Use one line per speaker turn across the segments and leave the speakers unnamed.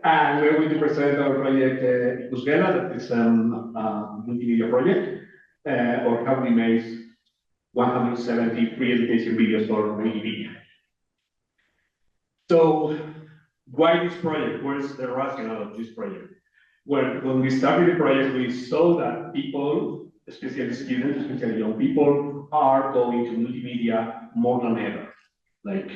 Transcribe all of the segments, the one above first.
And we're going to present our project Ikusgela, that is a multimedia project, or how we made 170 free education videos for Wikipedia. So, why this project? What is the rationale of this project? Well, when we started the project, we saw that people, especially students, especially young people, are going to multimedia more than ever. Like,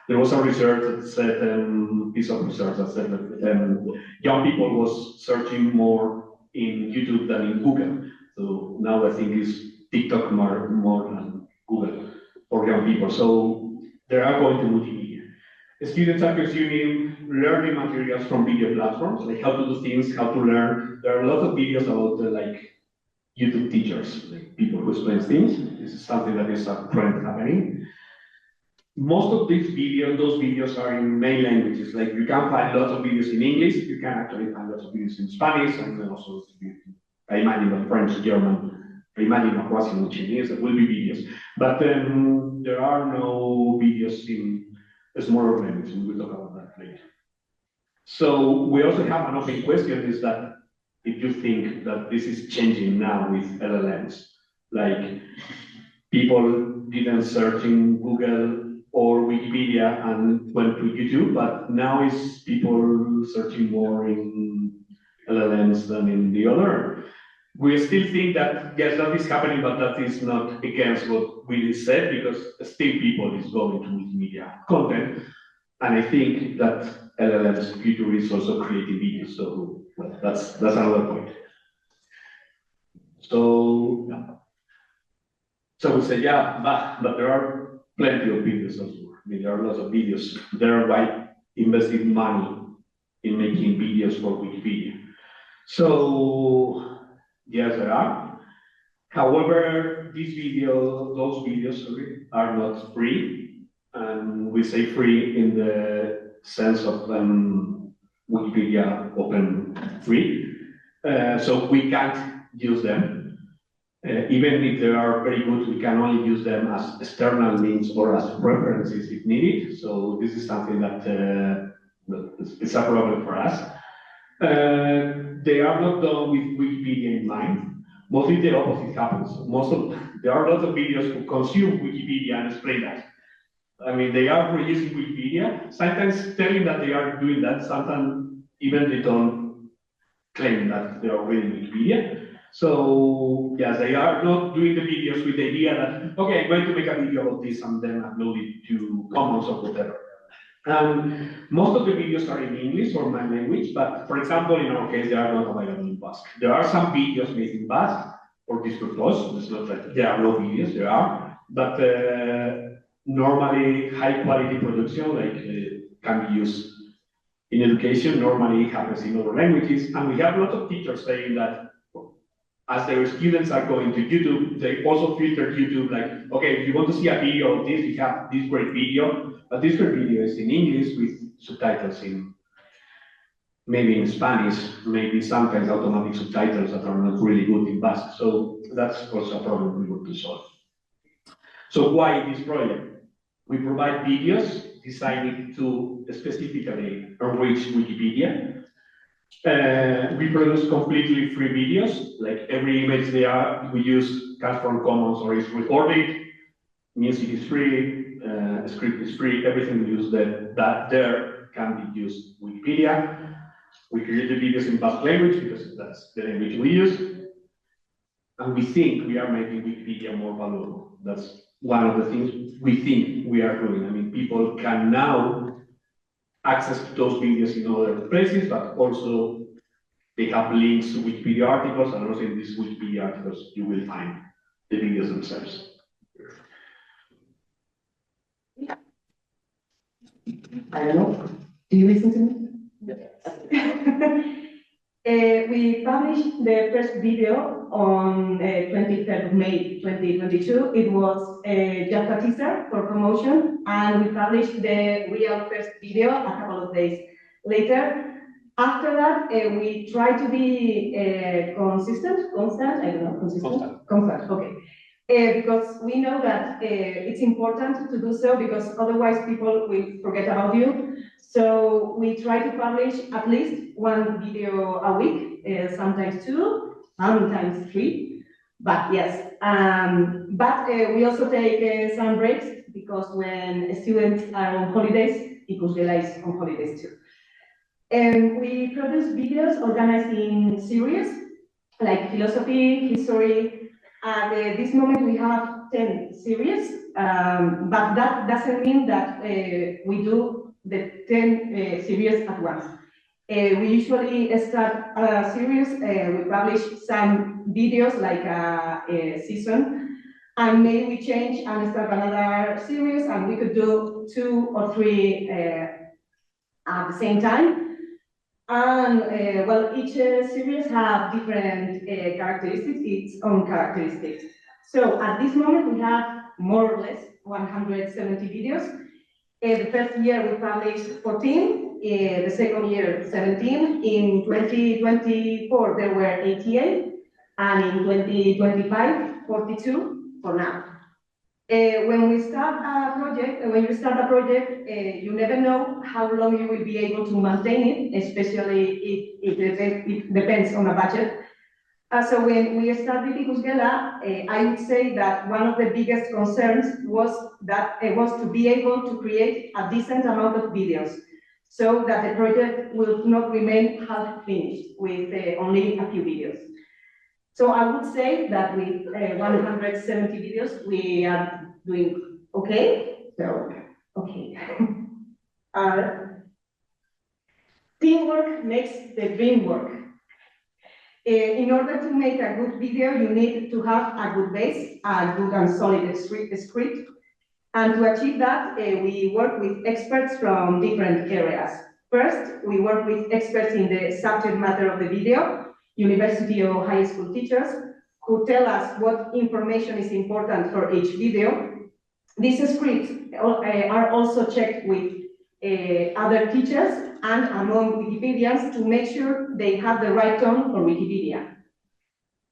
there was a research that said, piece of research that said that young people was searching more in YouTube than in Google. So now I think it's TikTok more than Google for young people. So they are going to multimedia. Students are consuming learning materials from video platforms, like how to do things, how to learn. There are a lot of videos about like YouTube teachers, like people who explain things. This is something that is a trend happening. Most of these videos, those videos are in main languages. Like you can find lots of videos in English, you can actually find lots of videos in Spanish, and then also, I imagine, of French, German, I imagine of Russian, Chinese, there will be videos. But there are no videos in smaller languages, and we'll talk about that later. So we also have an open question, is that if you think that this is changing now with LLMs, like people didn't search in Google or Wikipedia and went to YouTube, but now is people searching more in LLMs than in the other. We still think that, yes, that is happening, but that is not against what Willie said, because still people is going to multimedia content. And I think that LLM's future is also creating videos, so well, that's another point. So, yeah. So we say, yeah, but there are plenty of videos also. I mean, there are lots of videos. There are why investing money in making videos for Wikipedia. So, yes, there are. However, those videos, are not free. And we say free in the sense of Wikipedia open free. So we can't use them. Even if they are very good, we can only use them as external links or as references if needed. So this is something that is a problem for us. They are not done with Wikipedia in mind. Mostly the opposite happens. There are lots of videos who consume Wikipedia and explain that. I mean, they are producing Wikipedia, sometimes telling that they are doing that, sometimes even they don't claim that they are reading Wikipedia. So, yes, they are not doing the videos with the idea that, okay, I'm going to make a video about this and then upload it to Commons or whatever. Most of the videos are in English or my language, but for example, in our case, they are not available in Basque. There are some videos made in Basque for this purpose. It's not that there are no videos, there are, but normally high quality production, like can be used in education, normally happens in other languages. And we have lots of teachers saying that as their students are going to YouTube, they also filter YouTube like, okay, if you want to see a video of this, we have this great video, but this great video is in English with subtitles in, maybe in Spanish, maybe sometimes automatic subtitles that are not really good in Basque. So that's also a problem we want to solve. So why this project? We provide videos designed to specifically enrich Wikipedia. We produce completely free videos, like every image we use comes from Commons or is recorded, music is free, script is free, everything we use that there can be used Wikipedia. We create the videos in Basque language because that's the language we use. And we think we are making Wikipedia more valuable. That's one of the things we think we are doing. I mean, people can now access to those videos in other places, but also they have links to Wikipedia articles, and also in these Wikipedia articles, you will find the videos themselves.
I don't know. Do you listen to me? Yes. We published the first video on 23rd of May 2022. It was just a teaser for promotion, and we published the real first video a couple of days later. After that, we try to be constant, I don't know, consistent? Constant, okay. because we know that it's important to do so, because otherwise people will forget about you. So we try to publish at least one video a week, sometimes two, sometimes three. But yes, we also take some breaks, because when students are on holidays, Ikusgela is on holidays too. We produce videos organized in series, like philosophy, history. At this moment, we have 10 series, but that doesn't mean that we do the 10 series at once. We usually start a series, we publish some videos like a season, and maybe we change and start another series, and we could do 2 or 3 at the same time. And each series have different characteristics, its own characteristics. So at this moment, we have more or less 170 videos. The first year we published 14, the second year 17. In 2024 there were 88, and in 2025 42 for now. When you start a project, you never know how long you will be able to maintain it, especially if it depends on a budget. So when we started Ikusgela, I would say that one of the biggest concerns was that it was to be able to create a decent amount of videos, so that the project will not remain half finished with only a few videos. So I would say that with 170 videos, we are doing okay. So, okay. Teamwork makes the dream work. In order to make a good video, you need to have a good base, a good and solid script. And to achieve that, we work with experts from different areas. First, we work with experts in the subject matter of the video, university or high school teachers, who tell us what information is important for each video. These scripts are also checked with other teachers and among Wikipedians to make sure they have the right tone for Wikipedia.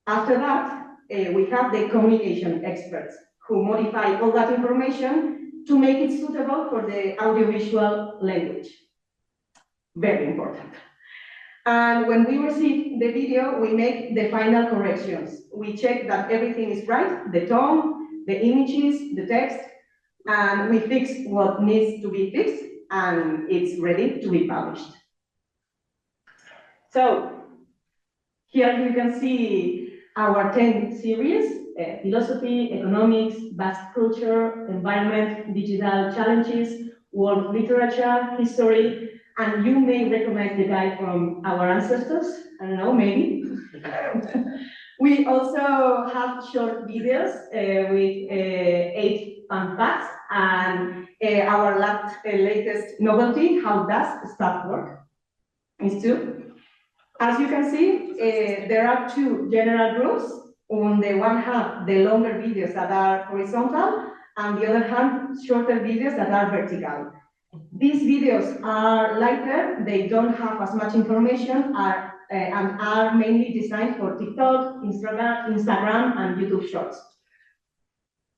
After that, we have the communication experts who modify all that information to make it suitable for the audiovisual language. Very important. And when we receive the video, we make the final corrections. We check that everything is right, the tone, the images, the text, and we fix what needs to be fixed, and it's ready to be published. So here you can see our 10 series, philosophy, economics, vast culture, environment, digital challenges, world literature, history, and you may recognize the guy from our ancestors, I don't know, maybe. We also have short videos with 8 fun facts, and our latest novelty, how does stuff work, is 2. As you can see, there are 2 general groups. On the one hand, the longer videos that are horizontal, and the other hand, shorter videos that are vertical. These videos are lighter, they don't have as much information, and are mainly designed for TikTok, Instagram, and YouTube Shorts.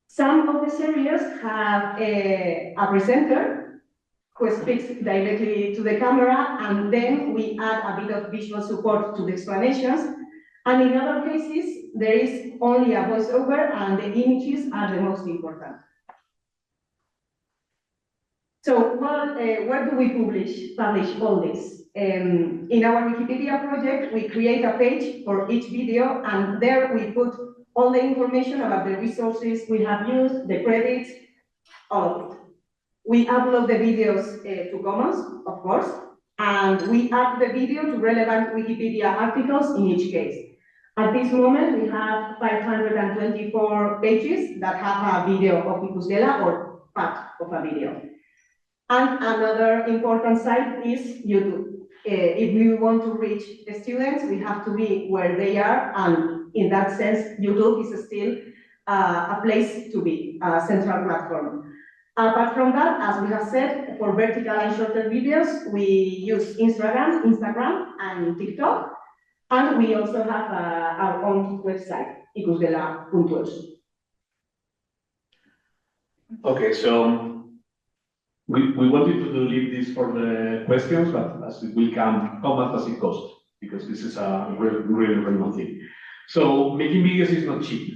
Some of the series have a presenter who speaks directly to the camera, and then we add a bit of visual support to the explanations. And in other cases, there is only a voiceover, and the images are the most important. So, where do we publish all this? In our Wikipedia project, we create a page for each video, and there we put all the information about the resources we have used, the credits, all of it. We upload the videos to Commons, of course, and we add the video to relevant Wikipedia articles in each case. At this moment, we have 524 pages that have a video of Ikusgela or part of a video. And another important site is YouTube. If we want to reach the students, we have to be where they are, and in that sense, YouTube is still a place to be, a central platform. Apart from that, as we have said, for vertical and shorter videos, we use Instagram, and TikTok, and we also have our own website, ikusgela.es.
Okay, so we wanted to leave this for the questions, but as it will come, how much does it cost? Because this is a really relevant thing. So making videos is not cheap.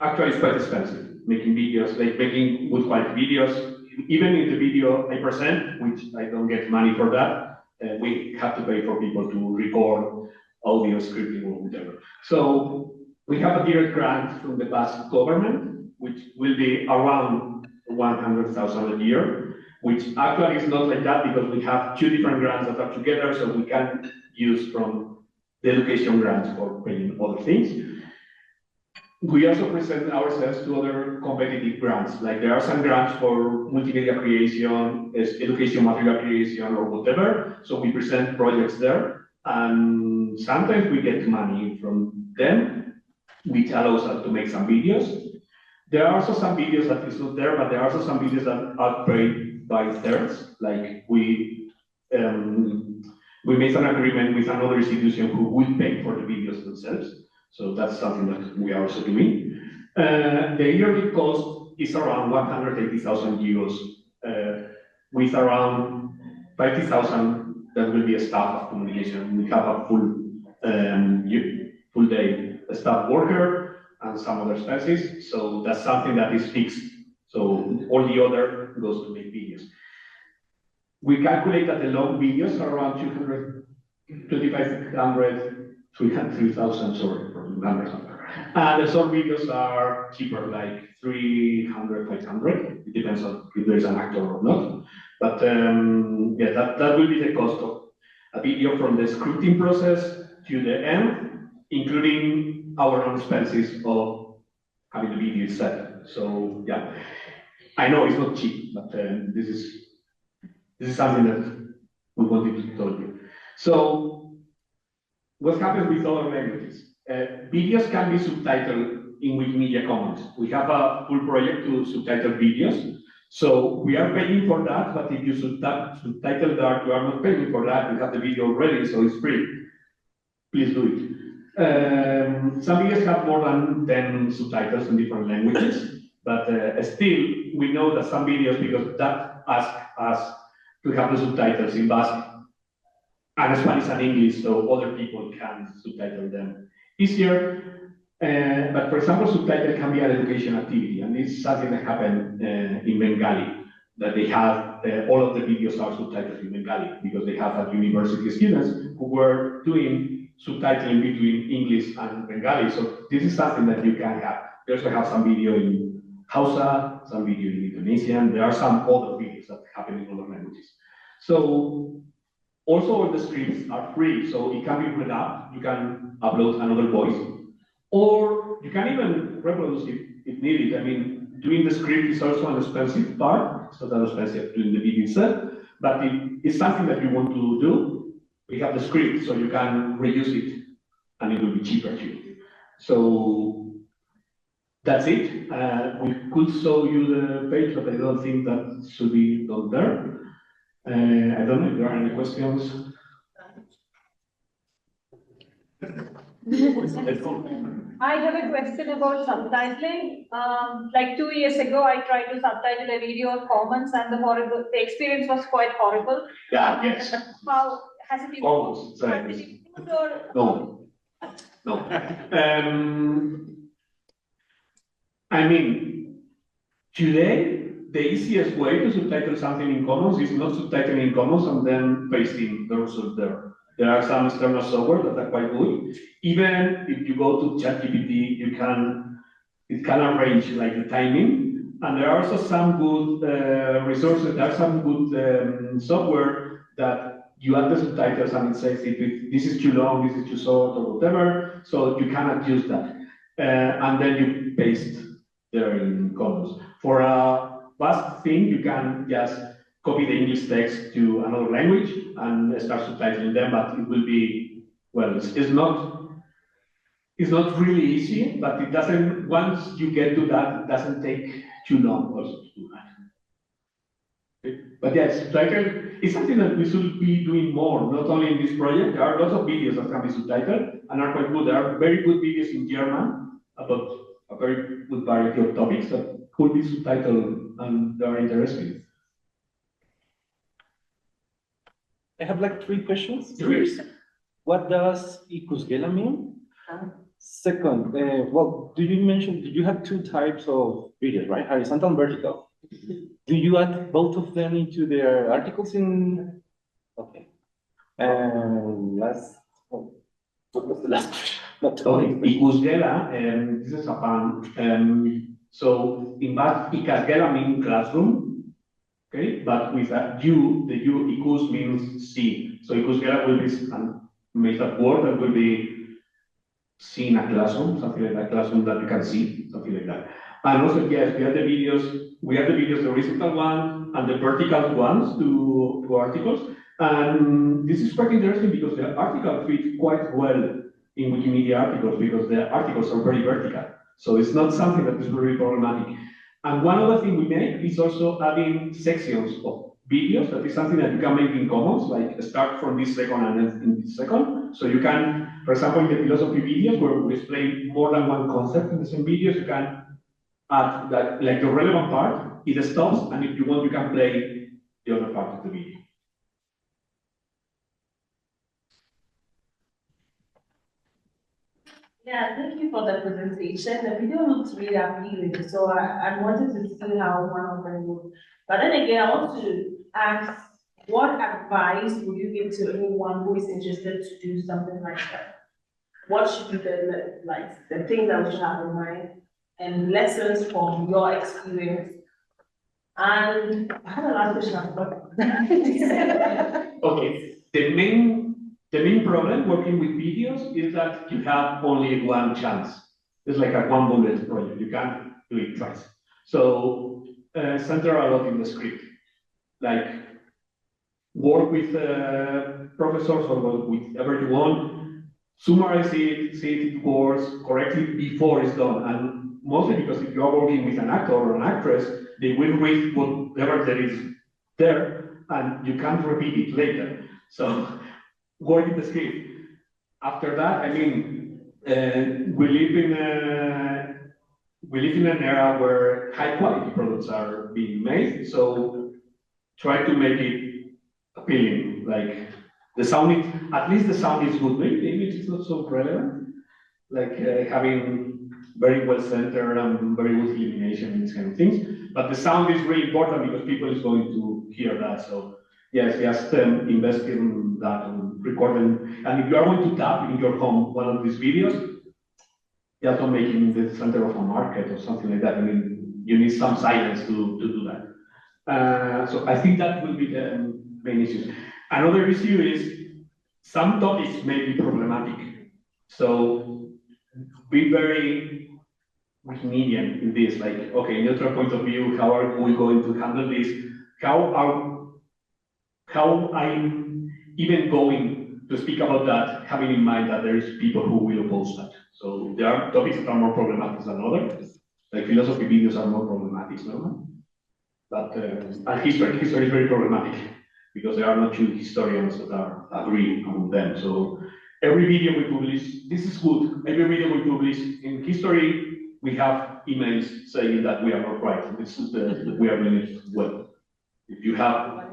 Actually, it's quite expensive. Making videos, like making good quality videos, even in the video I present, which I don't get money for that, we have to pay for people to record audio scripting or whatever. So we have a direct grant from the Basque government, which will be around 100,000 a year, which actually is not like that because we have two different grants that are together, so we can use from the education grants for paying other things. We also present ourselves to other competitive grants. Like there are some grants for multimedia creation, education material creation, or whatever. So we present projects there, and sometimes we get money from them, which allows us to make some videos. There are also some videos that is not there, but there are also some videos that are paid by thirds. Like we made an agreement with another institution who will pay for the videos themselves. So that's something that we are also doing. The yearly cost is around 180,000 euros, with around 50,000 that will be a staff of communication. We have a full day staff worker and some other expenses. So that's something that is fixed. So all the other goes to make videos. We calculate that the long videos are around 2,500, 3,000, sorry, for the numbers. And the short videos are cheaper, like 300, 500. It depends on if there's an actor or not. But yeah, that will be the cost of a video from the scripting process to the end, including our own expenses of having the video set. So yeah, I know it's not cheap, but this is something that we wanted to tell you. So what happens with other languages? Videos can be subtitled in Wikimedia Commons. We have a full project to subtitle videos. So we are paying for that, but if you subtitle that, you are not paying for that. We have the video already, so it's free. Please do it. Some videos have more than 10 subtitles in different languages, but still, we know that some videos, because that asks us to have the subtitles in Basque and Spanish and English, so other people can subtitle them easier. But for example, subtitle can be an education activity, and this is something that happened in Bengali, that they have all of the videos are subtitled in Bengali because they have university students who were doing subtitling between English and Bengali. So this is something that you can have. We also have some video in Hausa, some video in Indonesian. There are some other videos that happen in other languages. So also all the scripts are free, so it can be read up. You can upload another voice, or you can even reproduce it if needed. I mean, doing the script is also an expensive part. It's not that expensive doing the video itself, but if it's something that you want to do, we have the script, so you can reuse it, and it will be cheaper too. So that's it. We could show you the page, but I don't think that should be done there. I don't know if there are any questions.
I have a question about subtitling. Like 2 years ago, I tried to subtitle a video on Commons, and the experience was quite horrible.
Yeah, yes.
How has it improved?
Commons,
Has it improved or?
No. I mean, today, the easiest way to subtitle something in Commons is not subtitling in Commons and then pasting the result there. There are some external software that are quite good. Even if you go to ChatGPT, it can arrange like the timing. And there are also some good resources. There are some good software that you add the subtitles and it says if this is too long, this is too short, or whatever. So you can adjust that, and then you paste there in Commons. For a vast thing, you can just copy the English text to another language and start subtitling them, but it will be, well, it's not really easy, but it doesn't, once you get to that, it doesn't take too long also to do that. But yes, subtitle is something that we should be doing more, not only in this project. There are lots of videos that can be subtitled and are quite good. There are very good videos in German about a very good variety of topics that could be subtitled and they are interesting.
I have like 3 questions.
Yes.
What does Ikusgela mean? Second, well, did you have 2 types of videos, right? Horizontal and vertical. Do you add both of them into their articles in? Okay. And last, what was the last question?
Ikusgela, this is a fun. So in fact, Ikusgela means classroom, okay? But with a U, the U, Ikus means see. So Ikusgela will be made that word that will be see in a classroom, something like that, classroom that you can see, something like that. And also, yes, we have the videos, the horizontal one and the vertical ones to articles. And this is quite interesting because the article fits quite well in Wikimedia articles because the articles are very vertical. So it's not something that is very problematic. And one other thing we make is also adding sections of videos. That is something that you can make in Commons, like start from this second and end in this second. So you can, for example, in the philosophy videos where we explain more than one concept in the same videos, you can add that, like the relevant part, it stops, and if you want, you can play the other part of the video.
Yeah, thank you for the presentation. The video looks really appealing, so I wanted to see how one of them would. But then again, I want to ask, what advice would you give to anyone who is interested to do something like that? What should be the things that we should have in mind and lessons from your experience? And I had a last question. I forgot.
Okay, the main problem working with videos is that you have only one chance. It's like a one bullet project. You can't do it twice. So center a lot in the script. Like work with professors or with whoever you want, summarize it, say it in words correctly before it's done. And mostly because if you are working with an actor or an actress, they will read whatever there is there, and you can't repeat it later. So work in the script. After that, I mean, we live in an era where high quality products are being made. So try to make it appealing. Like the sound, at least the sound is good. Maybe the image is not so relevant. Like having very well centered and very good illumination and these kind of things. But the sound is really important because people is going to hear that. So yes, just invest in that and recording. And if you are going to tap in your home one of these videos, just don't make it in the center of a market or something like that. I mean, you need some silence to do that. So I think that will be the main issue. Another issue is some topics may be problematic. So be very Wikimedian in this, like, okay, neutral point of view, how are we going to handle this? How I'm even going to speak about that, having in mind that there is people who will oppose that. So there are topics that are more problematic than others. Like philosophy videos are more problematic, no? But and history is very problematic because there are not two historians that are agreeing on them. So every video we publish, this is good. Every video we publish in history, we have emails saying that we are not right. This is we are doing it well. If you have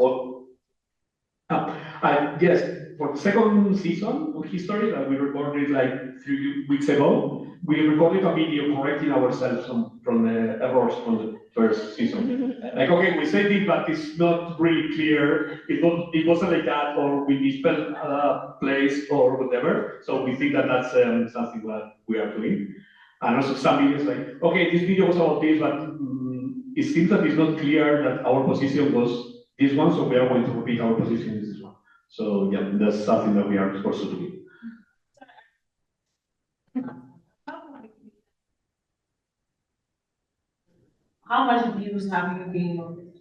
yes, for the second season of history that we recorded like 3 weeks ago, we recorded a video correcting ourselves from the errors from the first season. Like, okay, we said it, but it's not really clear. It wasn't like that, or we misspelled a place or whatever. So we think that that's something that we are doing. And also some videos like, okay, this video was about this, but it seems that it's not clear that our position was this one, so we are going to repeat our position in this one. So yeah, that's something that we are also doing.
How much views have you been on?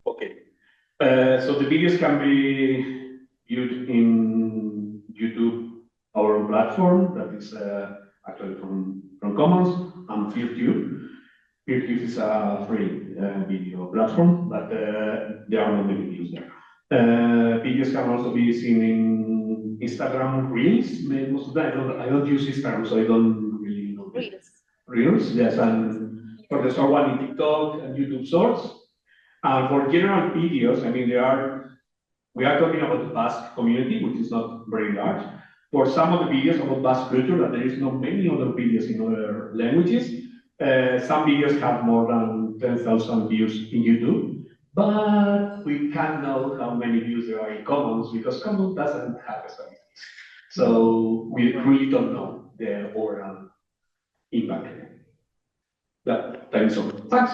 Okay. So the videos can be viewed in YouTube, our platform that is actually from Commons, and PeerTube. PeerTube is a free video platform, but there are not many views there. Videos can also be seen in Instagram Reels. Most of the time, I don't use Instagram, so I don't really know.
Reels.
Reels, yes, and For the short one in TikTok and YouTube Shorts. And for general videos, I mean, we are talking about the Basque community, which is not very large. For some of the videos about Basque culture, that there is not many other videos in other languages. Some videos have more than 10,000 views in YouTube, but we can't know how many views there are in Commons because Commons doesn't have statistics. So we really don't know the overall impact. That is all. Thanks.